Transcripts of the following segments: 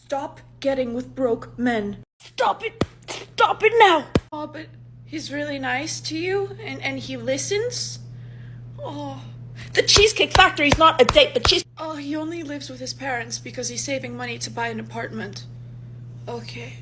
Stop getting with broke men. Stop it! Stop it now! Oh, but he's really nice to you, and he listens? Oh. The Cheesecake Factory's not a date, but Oh, he only lives with his parents because he's saving money to buy an apartment. Okay.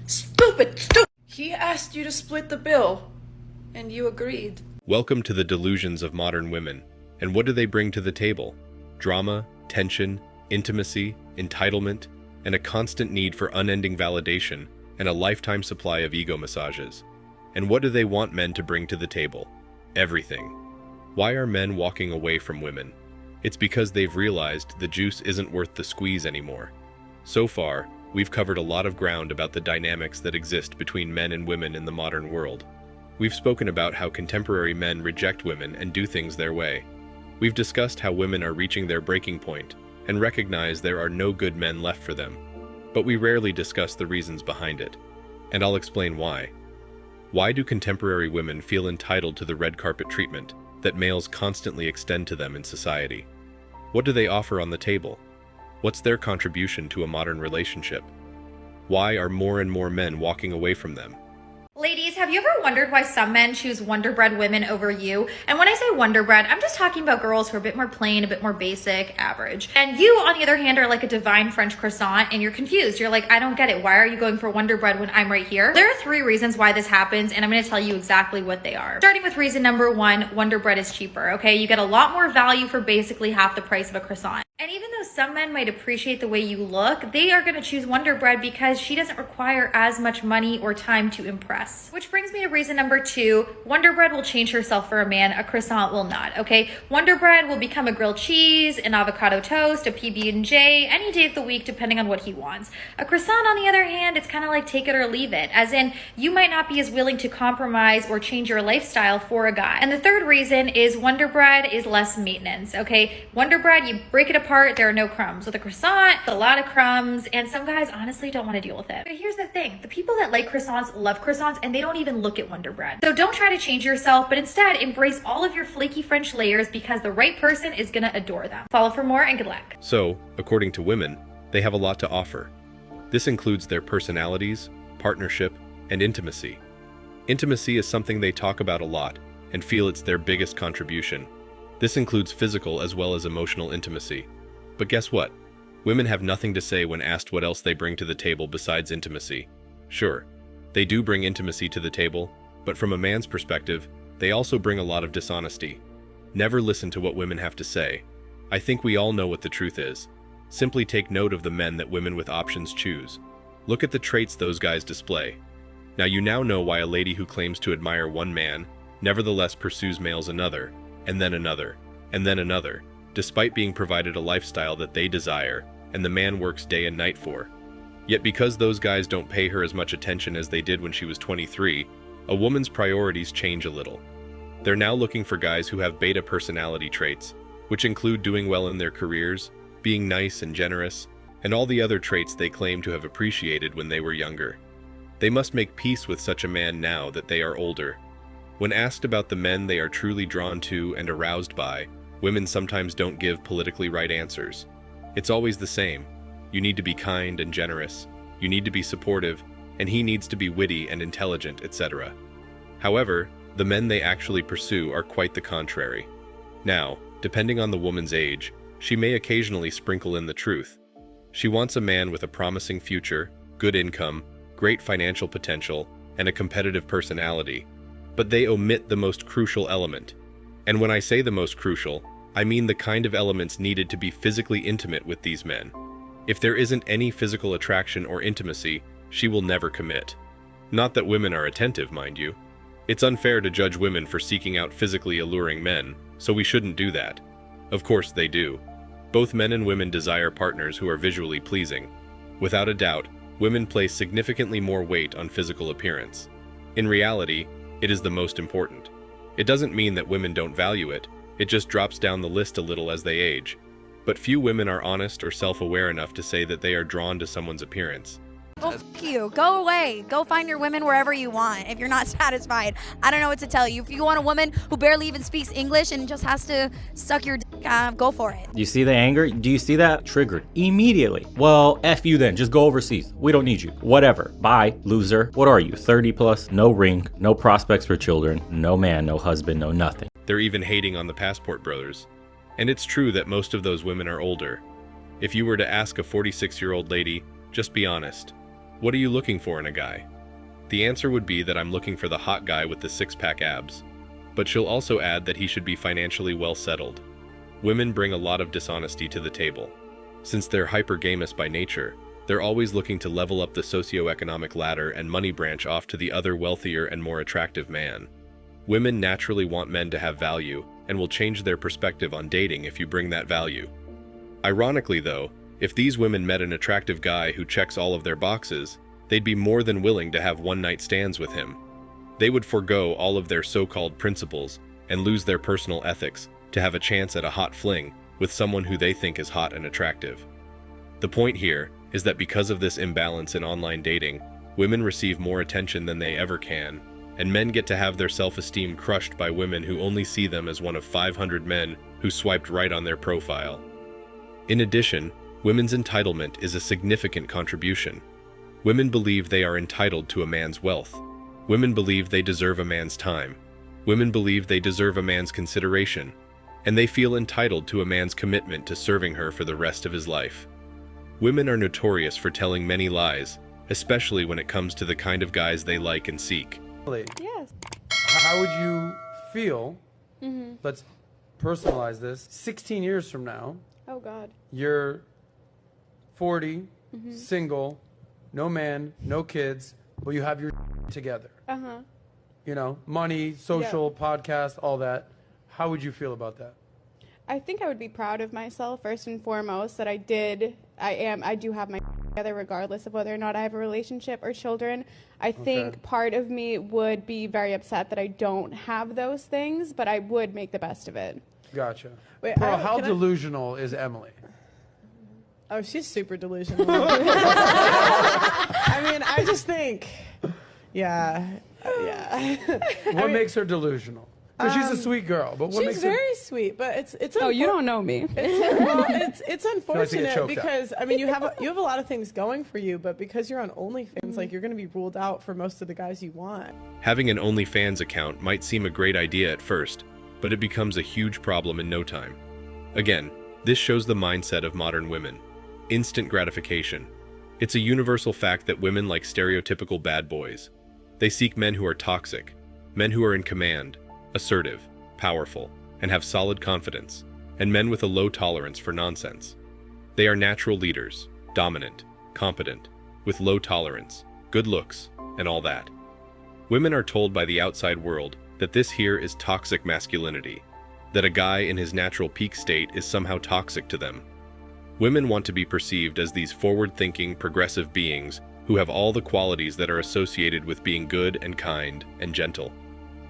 Stupid! He asked you to split the bill, and you agreed. Welcome to the delusions of modern women. And what do they bring to the table? Drama, tension, intimacy, entitlement, and a constant need for unending validation and a lifetime supply of ego massages. And what do they want men to bring to the table? Everything. Why are men walking away from women? It's because they've realized the juice isn't worth the squeeze anymore. So far, we've covered a lot of ground about the dynamics that exist between men and women in the modern world. We've spoken about how contemporary men reject women and do things their way. We've discussed how women are reaching their breaking point and recognize there are no good men left for them. But we rarely discuss the reasons behind it. And I'll explain why. Why do contemporary women feel entitled to the red carpet treatment that males constantly extend to them in society? What do they offer on the table? What's their contribution to a modern relationship? Why are more and more men walking away from them? Ladies, have you ever wondered why some men choose Wonder Bread women over you? And when I say Wonder Bread, I'm just talking about girls who are a bit more plain, a bit more basic, average. And you, on the other hand, are like a divine French croissant and you're confused. You're like, I don't get it. Why are you going for Wonder Bread when I'm right here? There are 3 reasons why this happens, and I'm going to tell you exactly what they are. Starting with reason number 1, Wonder Bread is cheaper, okay? You get a lot more value for basically half the price of a croissant. And even though some men might appreciate the way you look, they are going to choose Wonder Bread because she doesn't require as much money or time to impress. Which brings me to reason number 2. Wonder Bread will change herself for a man. A croissant will not, okay? Wonder Bread will become a grilled cheese, an avocado toast, a PB&J, any day of the week, depending on what he wants. A croissant, on the other hand, it's kind of like take it or leave it. As in, you might not be as willing to compromise or change your lifestyle for a guy. And the third reason is Wonder Bread is less maintenance, okay? Wonder Bread, you break it apart, there are no crumbs. With a croissant, a lot of crumbs, and some guys honestly don't want to deal with it. But here's the thing, the people that like croissants love croissants, and they don't even look at Wonder Bread. So don't try to change yourself, but instead embrace all of your flaky French layers because the right person is gonna adore them. Follow for more and good luck. So, according to women, they have a lot to offer. This includes their personalities, partnership, and intimacy. Intimacy is something they talk about a lot and feel it's their biggest contribution. This includes physical as well as emotional intimacy. But guess what? Women have nothing to say when asked what else they bring to the table besides intimacy. Sure, they do bring intimacy to the table, but from a man's perspective, they also bring a lot of dishonesty. Never listen to what women have to say. I think we all know what the truth is. Simply take note of the men that women with options choose. Look at the traits those guys display. Now you know why a lady who claims to admire one man nevertheless pursues males another, and then another, and then another, despite being provided a lifestyle that they desire and the man works day and night for. Yet because those guys don't pay her as much attention as they did when she was 23, a woman's priorities change a little. They're now looking for guys who have beta personality traits, which include doing well in their careers, being nice and generous, and all the other traits they claim to have appreciated when they were younger. They must make peace with such a man now that they are older. When asked about the men they are truly drawn to and aroused by, women sometimes don't give politically right answers. It's always the same. You need to be kind and generous, you need to be supportive, and he needs to be witty and intelligent, etc. However, the men they actually pursue are quite the contrary. Now, depending on the woman's age, she may occasionally sprinkle in the truth. She wants a man with a promising future, good income, great financial potential, and a competitive personality, but they omit the most crucial element. And when I say the most crucial, I mean the kind of elements needed to be physically intimate with these men. If there isn't any physical attraction or intimacy, she will never commit. Not that women are attentive, mind you. It's unfair to judge women for seeking out physically alluring men, so we shouldn't do that. Of course they do. Both men and women desire partners who are visually pleasing. Without a doubt, women place significantly more weight on physical appearance. In reality, it is the most important. It doesn't mean that women don't value it, it just drops down the list a little as they age. But few women are honest or self-aware enough to say that they are drawn to someone's appearance. Go f you. Go away. Go find your women wherever you want if you're not satisfied. I don't know what to tell you. If you want a woman who barely even speaks English and just has to suck your dick, go for it. You see the anger? Do you see that? Triggered immediately. Well, F you then. Just go overseas. We don't need you. Whatever. Bye, loser. What are you, 30 plus? No ring, no prospects for children, no man, no husband, no nothing. They're even hating on the passport brothers. And it's true that most of those women are older. If you were to ask a 46-year-old lady, just be honest, what are you looking for in a guy? The answer would be that I'm looking for the hot guy with the six-pack abs. But she'll also add that he should be financially well settled. Women bring a lot of dishonesty to the table. Since they're hypergamous by nature, they're always looking to level up the socioeconomic ladder and money branch off to the other wealthier and more attractive man. Women naturally want men to have value and will change their perspective on dating if you bring that value. Ironically though, if these women met an attractive guy who checks all of their boxes, they'd be more than willing to have one-night stands with him. They would forego all of their so-called principles and lose their personal ethics to have a chance at a hot fling with someone who they think is hot and attractive. The point here is that because of this imbalance in online dating, women receive more attention than they ever can, and men get to have their self-esteem crushed by women who only see them as one of 500 men who swiped right on their profile. In addition, women's entitlement is a significant contribution. Women believe they are entitled to a man's wealth. Women believe they deserve a man's time. Women believe they deserve a man's consideration, and they feel entitled to a man's commitment to serving her for the rest of his life. Women are notorious for telling many lies, especially when it comes to the kind of guys they like and seek. Yes. How would you feel, let's personalize this, 16 years from now, oh God, you're 40, single, no man, no kids, but you have your together. You know, money, social, podcast, all that. How would you feel about that? I think I would be proud of myself first and foremost that I do have my together regardless of whether or not I have a relationship or children. I think part of me would be very upset that I don't have those things, but I would make the best of it. Gotcha. Wait, Pearl, how delusional is Emily? Oh, she's super delusional. I mean, I just think, yeah. What makes her delusional? Because she's a sweet girl, but what makes she's her... very sweet, but it's Oh, you don't know me. it's unfortunate choked because I mean you have a lot of things going for you, but because you're on OnlyFans, like you're going to be ruled out for most of the guys you want. Having an OnlyFans account might seem a great idea at first, but it becomes a huge problem in no time. Again, this shows the mindset of modern women. Instant gratification. It's a universal fact that women like stereotypical bad boys. They seek men who are toxic, men who are in command, assertive, powerful, and have solid confidence, and men with a low tolerance for nonsense. They are natural leaders, dominant, competent, with low tolerance, good looks, and all that. Women are told by the outside world that this here is toxic masculinity, that a guy in his natural peak state is somehow toxic to them. Women want to be perceived as these forward-thinking, progressive beings who have all the qualities that are associated with being good and kind and gentle.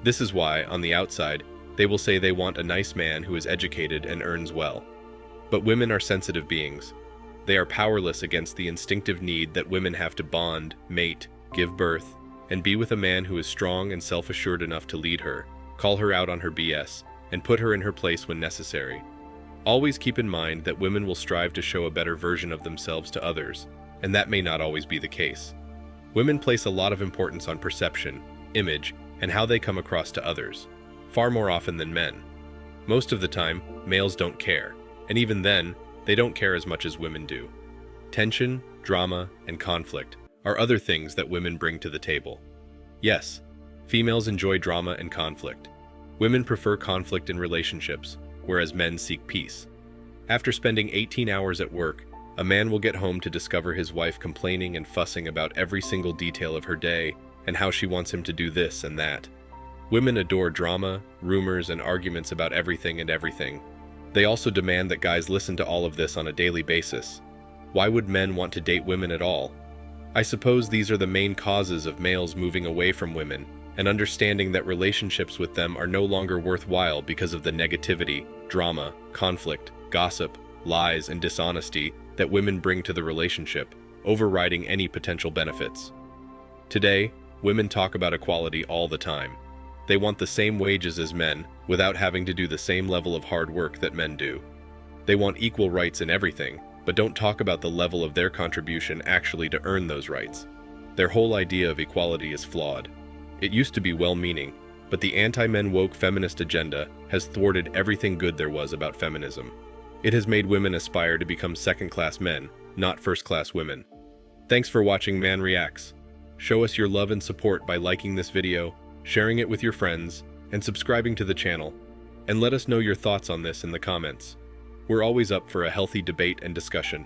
This is why, on the outside, they will say they want a nice man who is educated and earns well. But women are sensitive beings. They are powerless against the instinctive need that women have to bond, mate, give birth, and be with a man who is strong and self-assured enough to lead her, call her out on her BS, and put her in her place when necessary. Always keep in mind that women will strive to show a better version of themselves to others, and that may not always be the case. Women place a lot of importance on perception, image, and how they come across to others, far more often than men. Most of the time, males don't care, and even then, they don't care as much as women do. Tension, drama, and conflict are other things that women bring to the table. Yes, females enjoy drama and conflict. Women prefer conflict in relationships, whereas men seek peace. After spending 18 hours at work, a man will get home to discover his wife complaining and fussing about every single detail of her day and how she wants him to do this and that. Women adore drama, rumors, and arguments about everything and everything. They also demand that guys listen to all of this on a daily basis. Why would men want to date women at all? I suppose these are the main causes of males moving away from women and understanding that relationships with them are no longer worthwhile because of the negativity, drama, conflict, gossip, lies, and dishonesty that women bring to the relationship, overriding any potential benefits. Today, women talk about equality all the time. They want the same wages as men without having to do the same level of hard work that men do. They want equal rights in everything, but don't talk about the level of their contribution actually to earn those rights. Their whole idea of equality is flawed. It used to be well-meaning, but the anti-men woke feminist agenda has thwarted everything good there was about feminism. It has made women aspire to become second-class men, not first-class women. Thanks for watching Man Reacts. Show us your love and support by liking this video, sharing it with your friends, and subscribing to the channel. And let us know your thoughts on this in the comments. We're always up for a healthy debate and discussion.